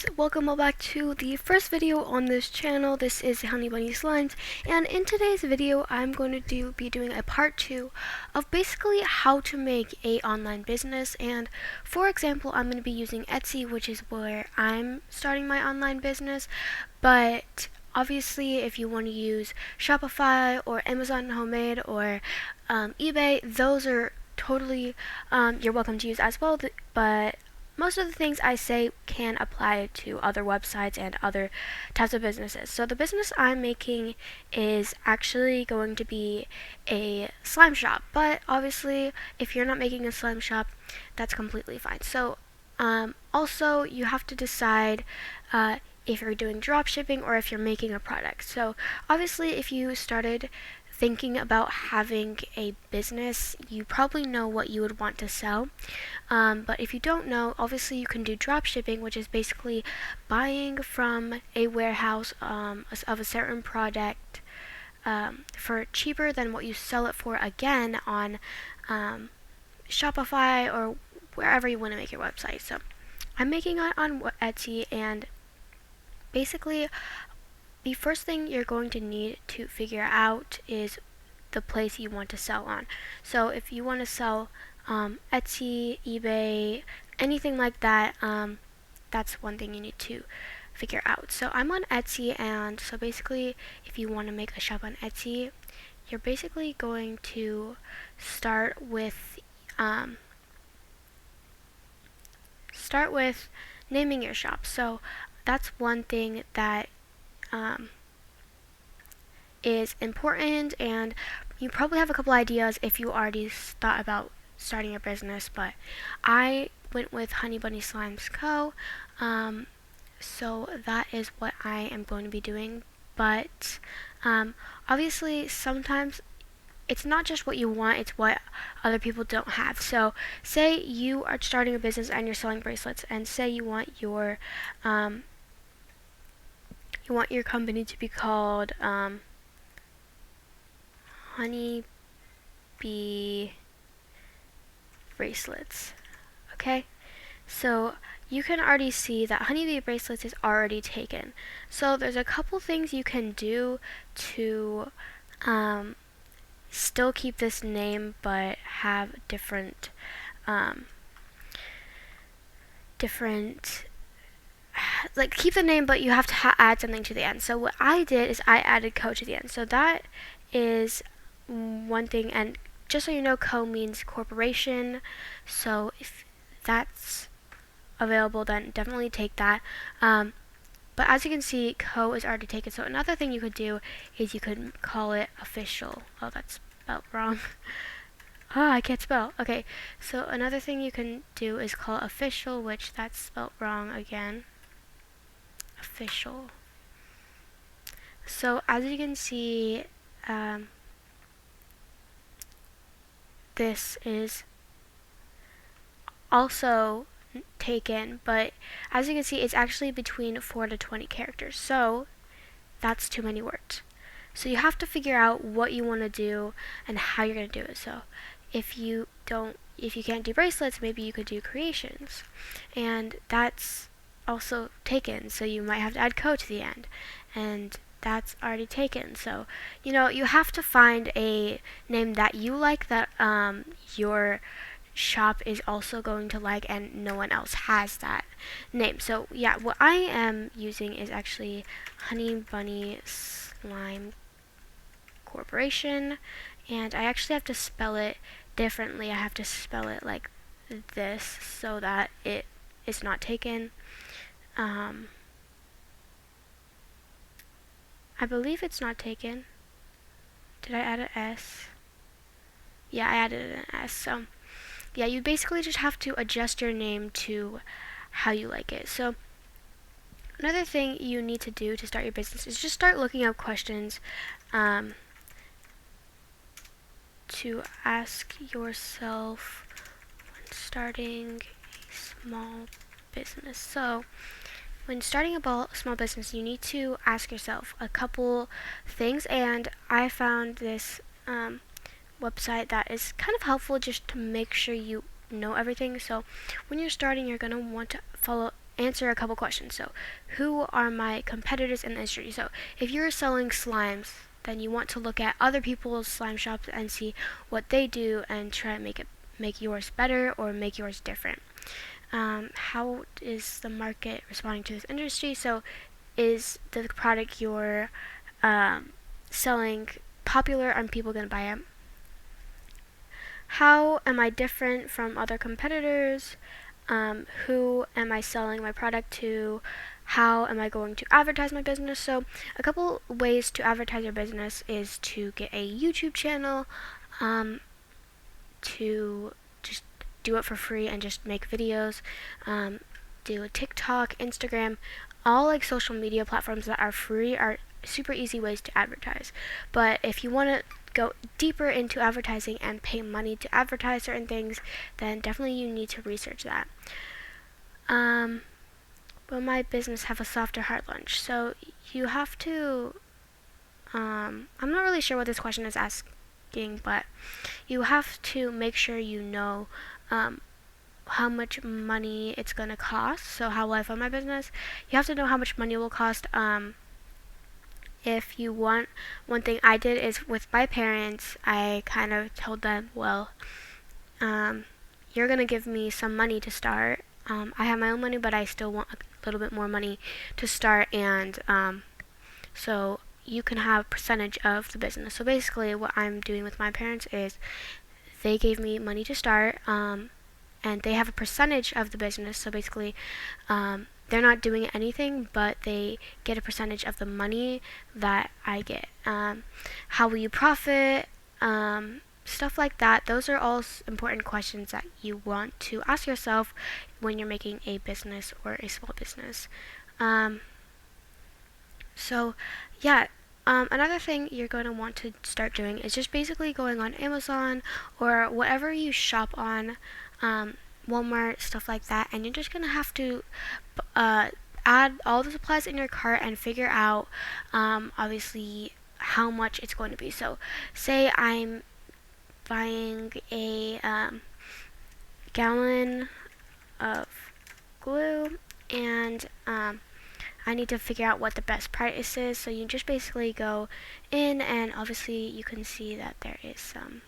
guys, welcome all back to the first video on this channel. This is Honey Bunny Slimes, and in today's video I'm going to be doing a part 2 of basically how to make a online business. And for example, I'm going to be using Etsy, which is where I'm starting my online business, but obviously if you want to use Shopify or Amazon Homemade or eBay, those are totally you're welcome to use as well, but most of the things I say can apply to other websites and other types of businesses. So the business I'm making is actually going to be a slime shop, but obviously if you're not making a slime shop, that's completely fine. So also you have to decide if you're doing drop shipping or if you're making a product. So obviously if you started thinking about having a business, you probably know what you would want to sell. But if you don't know, obviously you can do drop shipping, which is basically buying from a warehouse of a certain product for cheaper than what you sell it for again on Shopify or wherever you want to make your website. So I'm making it on Etsy, and basically the first thing you're going to need to figure out is the place you want to sell on. So if you want to sell Etsy, eBay, anything like that, that's one thing you need to figure out. So I'm on Etsy, and so basically if you want to make a shop on Etsy, you're basically going to start with naming your shop. So that's one thing that is important, and you probably have a couple ideas if you already thought about starting your business, but I went with HoneyBunnySlimesCo, so that is what I am going to be doing. But obviously sometimes it's not just what you want, it's what other people don't have. So say you are starting a business and you're selling bracelets, and say you want your company to be called Honey Bee Bracelets. Okay, so you can already see that Honeybee Bracelets is already taken. So there's a couple things you can do to still keep this name but have different like keep the name, but you have to add something to the end. So what I did is I added co to the end. So that is one thing, and just so you know, co means corporation, so if that's available, then definitely take that. But as you can see, co is already taken. So another thing you could do is you could call it official. Oh, that's spelled wrong. Oh, I can't spell. Okay, so another thing you can do is call it official, which that's spelled wrong again. Official. So as you can see, this is also taken, but as you can see, it's actually between 4 to 20 characters, so that's too many words. So you have to figure out what you want to do and how you're going to do it. So if you can't do bracelets, maybe you could do creations, and that's also taken, so you might have to add co to the end, and that's already taken. So you have to find a name that you like, that your shop is also going to like, and no one else has that name. So yeah, what I am using is actually Honey Bunny Slime Corporation, and I actually have to spell it differently. I have to spell it like this so that it is not taken. I believe it's not taken. Did I add an S? Yeah, I added an S. So yeah, you basically just have to adjust your name to how you like it. So another thing you need to do to start your business is just start looking up questions to ask yourself when starting a small business. So when starting a small business, you need to ask yourself a couple things, and I found this website that is kind of helpful just to make sure you know everything. So when you're starting, you're going to want to follow answer a couple questions. So, who are my competitors in the industry? So, if you're selling slimes, then you want to look at other people's slime shops and see what they do and try to make yours better or make yours different. How is the market responding to this industry? So, is the product you're selling popular and people going to buy it? How am I different from other competitors? Who am I selling my product to? How am I going to advertise my business? So, a couple ways to advertise your business is to get a YouTube channel, to just do it for free and just make videos, do a TikTok, Instagram, all like social media platforms that are free are super easy ways to advertise. But if you want to go deeper into advertising and pay money to advertise certain things, then definitely you need to research that. Will my business have a softer heart launch? So you have to, I'm not really sure what this question is asking, but you have to make sure you know how much money it's going to cost. So how will I fund my business? You have to know how much money it will cost. If you want, one thing I did is with my parents, I kind of told them, well, you're going to give me some money to start. I have my own money, but I still want a little bit more money to start, and so you can have a percentage of the business. So basically what I'm doing with my parents is they gave me money to start, and they have a percentage of the business. So basically they're not doing anything, but they get a percentage of the money that I get. How will you profit? Stuff like that. Those are all important questions that you want to ask yourself when you're making a business or a small business. So yeah, another thing you're going to want to start doing is just basically going on Amazon or whatever you shop on, Walmart, stuff like that, and you're just going to have to add all the supplies in your cart and figure out obviously how much it's going to be. So say I'm buying a gallon of glue, and I need to figure out what the best price is. So you just basically go in, and obviously you can see that there is some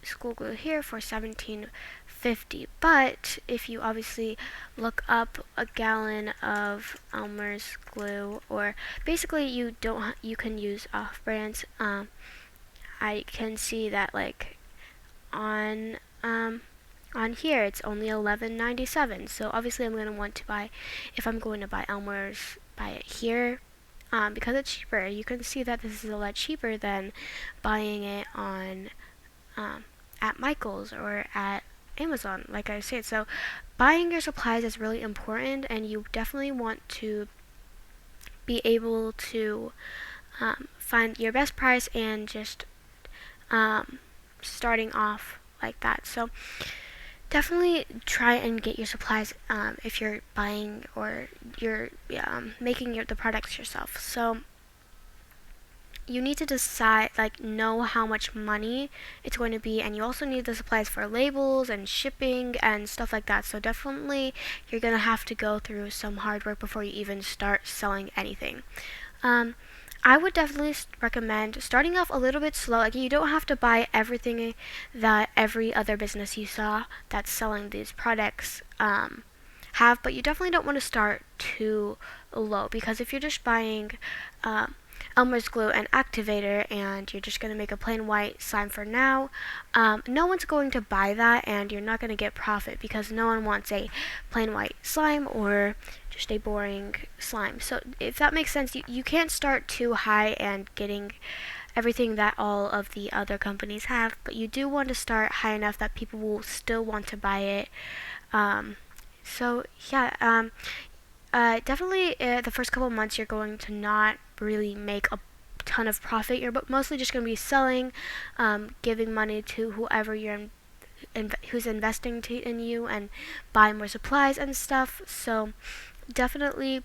school glue here for $17.50. But if you obviously look up a gallon of Elmer's glue, or basically you can use off brands. I can see that like on here it's only $11.97. So obviously I'm going to want to buy, if I'm going to buy Elmer's, buy it here because it's cheaper. You can see that this is a lot cheaper than buying it on at Michael's or at Amazon, like I said. So buying your supplies is really important, and you definitely want to be able to find your best price and just starting off like that. So definitely try and get your supplies if you're buying or you're making the products yourself. So you need to decide, like, know how much money it's going to be, and you also need the supplies for labels and shipping and stuff like that. So definitely you're going to have to go through some hard work before you even start selling anything. I would definitely recommend starting off a little bit slow. Like, you don't have to buy everything that every other business you saw that's selling these products have, but you definitely don't want to start too low, because if you're just buying Elmer's glue and activator and you're just going to make a plain white slime for now, no one's going to buy that, and you're not going to get profit because no one wants a plain white slime or just a boring slime. So if that makes sense, you can't start too high and getting everything that all of the other companies have, but you do want to start high enough that people will still want to buy it. So yeah, definitely the first couple months you're going to not really make a ton of profit. You're mostly just going to be selling, giving money to whoever who's investing in you, and buying more supplies and stuff. So definitely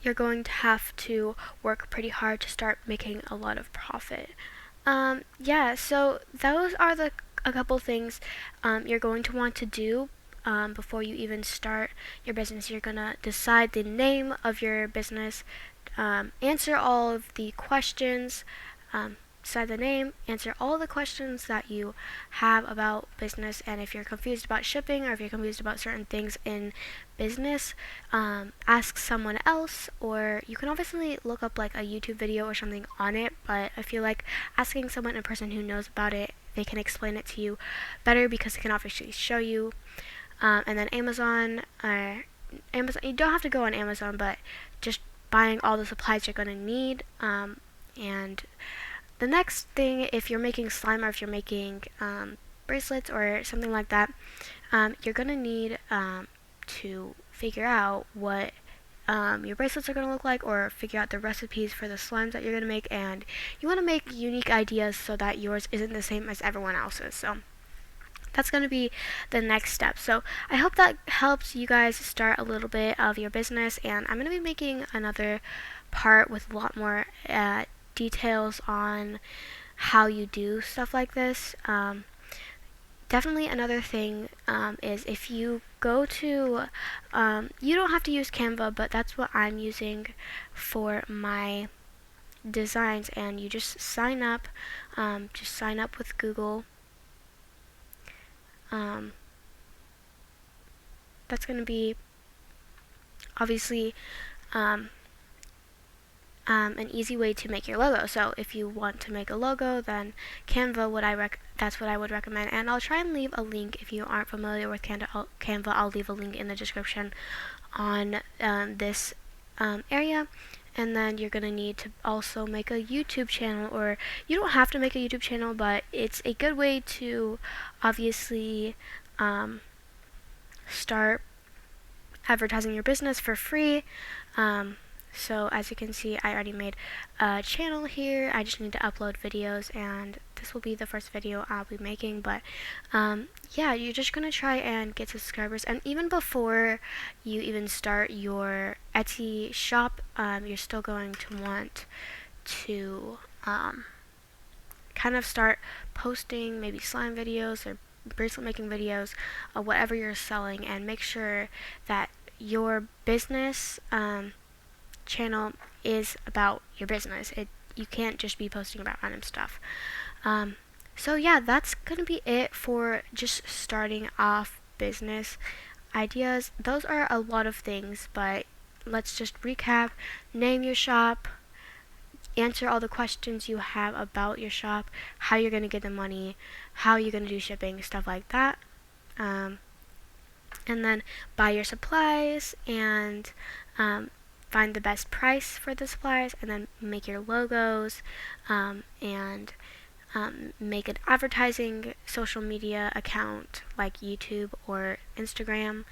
you're going to have to work pretty hard to start making a lot of profit. Yeah, so those are a couple things you're going to want to do before you even start your business. You're going to decide the name of your business, answer all of the questions, decide the name, answer all the questions that you have about business, and if you're confused about shipping or if you're confused about certain things in business, ask someone else, or you can obviously look up like a YouTube video or something on it, but I feel like asking someone, a person who knows about it, they can explain it to you better because they can obviously show you. And then Amazon, you don't have to go on Amazon, but just buying all the supplies you're going to need. And the next thing, if you're making slime or if you're making bracelets or something like that, you're going to need to figure out what your bracelets are going to look like, or figure out the recipes for the slimes that you're going to make, and you want to make unique ideas so that yours isn't the same as everyone else's. So that's going to be the next step. So I hope that helps you guys start a little bit of your business, and I'm going to be making another part with a lot more details on how you do stuff like this. Definitely another thing is if you go to, you don't have to use Canva, but that's what I'm using for my designs, and you just sign up with Google. That's going to be obviously an easy way to make your logo. So if you want to make a logo, then Canva, that's what I would recommend. And I'll try and leave a link if you aren't familiar with Canva. I'll leave a link in the description on this area. And then you're going to need to also make a YouTube channel, or you don't have to make a YouTube channel, but it's a good way to obviously start advertising your business for free. So as you can see, I already made a channel here. I just need to upload videos, and this will be the first video I'll be making. But yeah, you're just gonna try and get subscribers, and even before you even start your Etsy shop, you're still going to want to kind of start posting maybe slime videos or bracelet making videos, or whatever you're selling, and make sure that your business channel is about your business. You can't just be posting about random stuff. So yeah, that's gonna be it for just starting off business ideas. Those are a lot of things, but let's just recap. Name your shop, answer all the questions you have about your shop, how you're gonna get the money, how you're gonna do shipping, stuff like that. And then buy your supplies, and find the best price for the supplies, and then make your logos, and make an advertising social media account like YouTube or Instagram.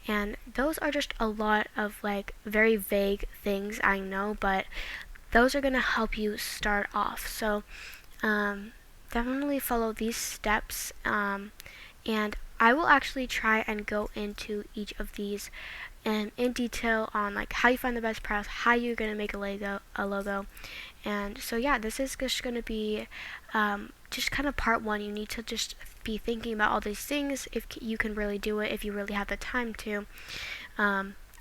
And those are just a lot of like very vague things, I know, but those are going to help you start off. So definitely follow these steps, and I will actually try and go into each of these in detail on like how you find the best price, how you're going to make a logo. And so yeah, this is just going to be just kind of part one. You need to just be thinking about all these things if you can really do it, if you really have the time to.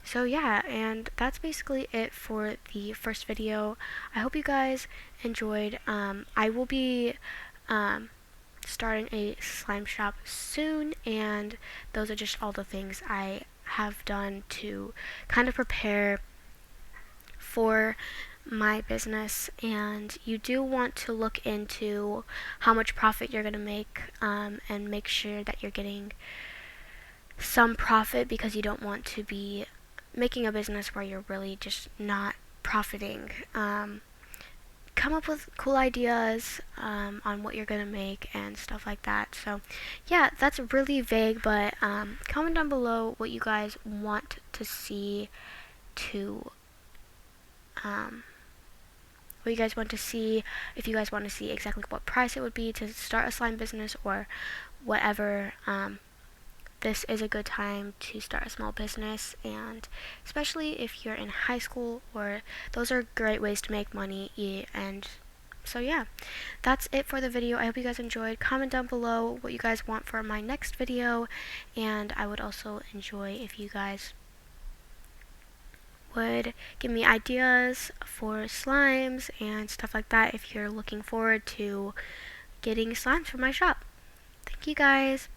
So yeah, and that's basically it for the first video. I hope you guys enjoyed. I will be starting a slime shop soon, and those are just all the things I have done to kind of prepare for my business. And you do want to look into how much profit you're going to make, and make sure that you're getting some profit, because you don't want to be making a business where you're really just not profiting. Come up with cool ideas on what you're gonna make and stuff like that. So yeah, that's really vague, but comment down below what you guys want to see what you guys want to see, if you guys want to see exactly what price it would be to start a slime business, or whatever. This is a good time to start a small business, and especially if you're in high school, or those are great ways to make money. And So yeah, that's it for the video. I hope you guys enjoyed. Comment down below what you guys want for my next video, and I would also enjoy if you guys would give me ideas for slimes and stuff like that if you're looking forward to getting slimes from my shop. Thank you guys. Bye.